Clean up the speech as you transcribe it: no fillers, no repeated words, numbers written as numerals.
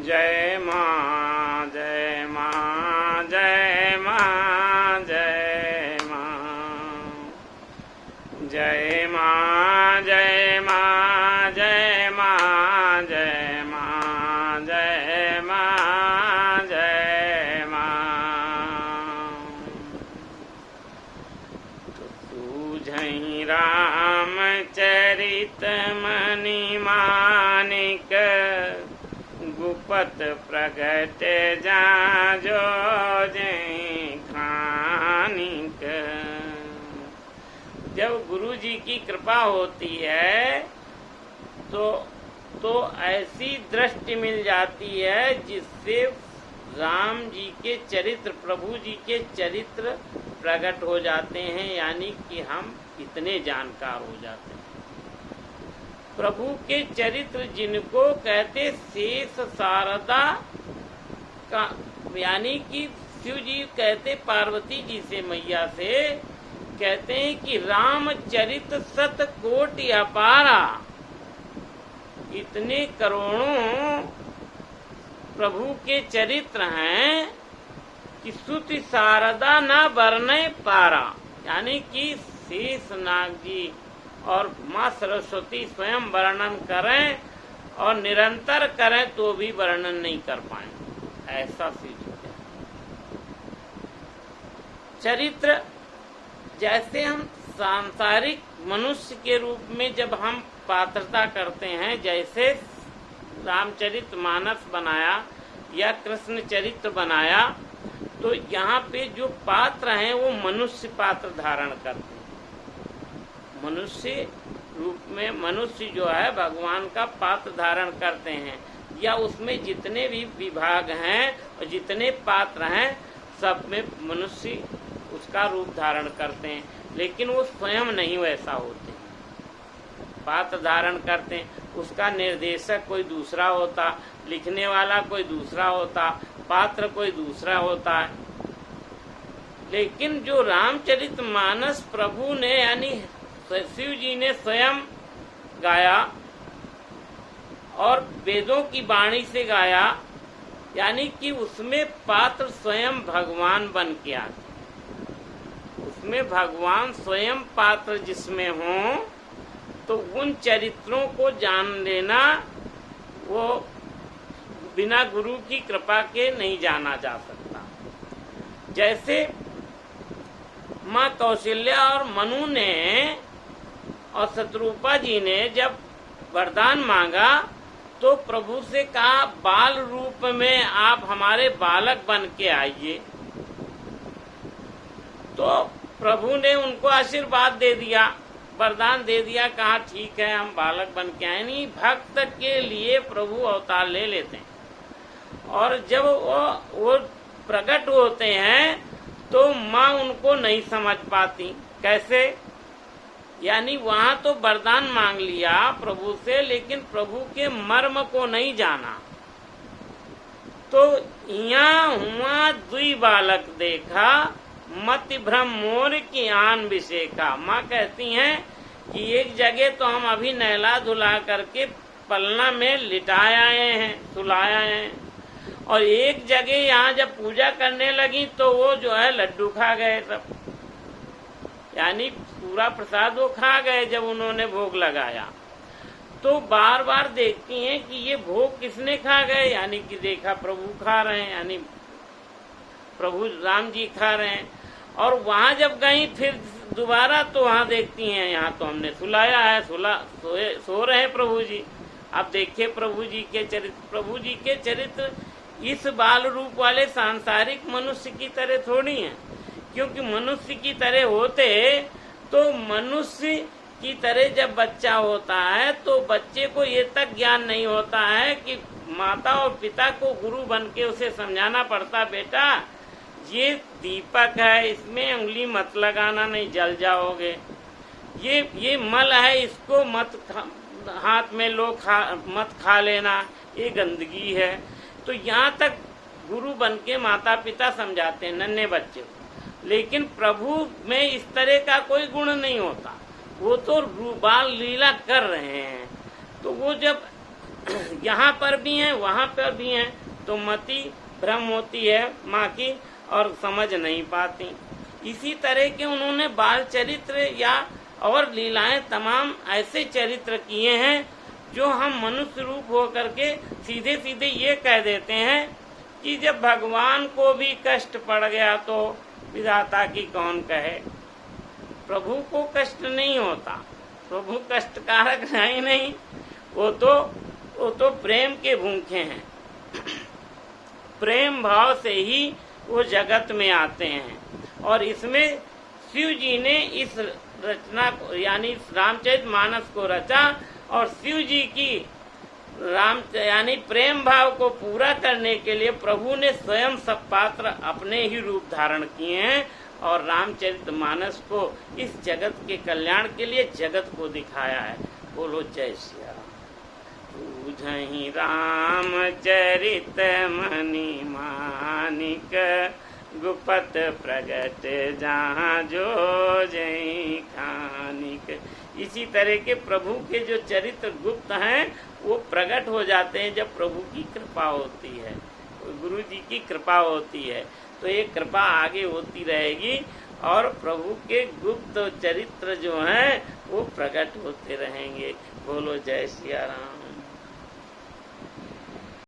जय माँ जय माँ जय माँ जय माँ जय माँ जय माँ जय माँ जय माँ जय माँ जय माँ। सूझहि रामचरित मनि मानिक गुपत प्रगट जाजो जय खानिक। जब गुरु जी की कृपा होती है तो ऐसी दृष्टि मिल जाती है जिससे राम जी के चरित्र, प्रभु जी के चरित्र प्रकट हो जाते हैं, यानी कि हम इतने जानकार हो जाते हैं। प्रभु के चरित्र जिनको कहते शेष शारदा का, यानी कि शिव जी कहते पार्वती जी से, मैया से कहते हैं कि रामचरित सत कोटि अपारा। इतने करोड़ों प्रभु के चरित्र हैं कि सुति शारदा न वर्णय पारा, यानी कि शेष नाग जी और माँ सरस्वती स्वयं वर्णन करें और निरंतर करें तो भी वर्णन नहीं कर पाए, ऐसा सिद्ध है। चरित्र जैसे हम सांसारिक मनुष्य के रूप में जब हम पात्रता करते हैं, जैसे रामचरित मानस बनाया या कृष्ण चरित्र बनाया, तो यहाँ पे जो पात्र हैं वो मनुष्य पात्र धारण करते हैं। मनुष्य रूप में मनुष्य जो है भगवान का पात्र धारण करते हैं, या उसमें जितने भी विभाग हैं और जितने पात्र हैं सब में मनुष्य उसका रूप धारण करते हैं, लेकिन वो स्वयं नहीं वैसा होते, पात्र धारण करते हैं। उसका निर्देशक कोई दूसरा होता, लिखने वाला कोई दूसरा होता, पात्र कोई दूसरा होता है। लेकिन जो रामचरित मानस प्रभु ने यानी शिव जी ने स्वयं गाया और वेदों की वाणी से गाया, यानी कि उसमें पात्र स्वयं भगवान बन के आते, उसमें भगवान स्वयं पात्र जिसमें हो, तो उन चरित्रों को जान लेना वो बिना गुरु की कृपा के नहीं जाना जा सकता। जैसे माँ कौशल्या और मनु ने और शत्रुपा जी ने जब वरदान मांगा तो प्रभु से कहा बाल रूप में आप हमारे बालक बन के आइए, तो प्रभु ने उनको आशीर्वाद दे दिया, वरदान दे दिया, कहा ठीक है हम बालक बन के आए। नहीं, भक्त के लिए प्रभु अवतार ले लेते हैं और जब वो प्रकट होते हैं तो माँ उनको नहीं समझ पाती। कैसे? यानी वहां तो वरदान मांग लिया प्रभु से, लेकिन प्रभु के मर्म को नहीं जाना। तो यहाँ हुआ दुई बालक देखा, मति भ्रम मोर की आन विषेका। माँ कहती हैं कि एक जगह तो हम अभी नहला धुला करके पलना में लिटाए आए हैं, सुलाए हैं, और एक जगह यहाँ जब पूजा करने लगी तो वो जो है लड्डू खा गए सब, यानी पूरा प्रसाद वो खा गए जब उन्होंने भोग लगाया। तो बार बार देखती हैं कि ये भोग किसने खा गए, यानी कि देखा प्रभु खा रहे हैं, यानी प्रभु राम जी खा रहे हैं। और वहां जब गई फिर दोबारा तो वहां देखती हैं यहाँ तो हमने सुलाया है, सो रहे हैं प्रभु जी। अब देखिए प्रभु जी के चरित्र, प्रभु जी के चरित्र इस बाल रूप वाले सांसारिक मनुष्य की तरह थोड़ी हैं, क्योंकि मनुष्य की तरह होते तो मनुष्य की तरह जब बच्चा होता है तो बच्चे को ये तक ज्ञान नहीं होता है कि माता और पिता को गुरु बन के उसे समझाना पड़ता, बेटा ये दीपक है, इसमें उंगली मत लगाना नहीं जल जाओगे, ये मल है, इसको मत हाथ में लो, मत खा लेना, ये गंदगी है। तो यहाँ तक गुरु बन के माता पिता समझाते हैं नन्हे बच्चे को, लेकिन प्रभु में इस तरह का कोई गुण नहीं होता, वो तो बाल लीला कर रहे हैं। तो वो जब यहाँ पर भी हैं वहाँ पर भी हैं, तो मति भ्रम होती है माँ की और समझ नहीं पाती। इसी तरह के उन्होंने बाल चरित्र या और लीलाएं तमाम ऐसे चरित्र किए हैं जो हम मनुष्य रूप होकर के सीधे सीधे ये कह देते हैं कि जब भगवान को भी कष्ट पड़ गया तो विधाता की कौन कहे। प्रभु को कष्ट नहीं होता, प्रभु कष्टकारक है ही नहीं, वो तो प्रेम के भूखे हैं। प्रेम भाव से ही वो जगत में आते हैं। और इसमें शिव जी ने इस रचना को यानी रामचरितमानस को रचा और शिव जी की यानी प्रेम भाव को पूरा करने के लिए प्रभु ने स्वयं सब पात्र अपने ही रूप धारण किए हैं और रामचरितमानस को इस जगत के कल्याण के लिए जगत को दिखाया है। बोलो जय श्री राम। तुझहि रामचरित मनि मानिक गुपत प्रगट जहाँ जो जय खानिक। इसी तरह के प्रभु के जो चरित्र गुप्त हैं वो प्रकट हो जाते हैं जब प्रभु की कृपा होती है, गुरु जी की कृपा होती है। तो ये कृपा आगे होती रहेगी और प्रभु के गुप्त चरित्र जो हैं वो प्रकट होते रहेंगे। बोलो जय सिया राम।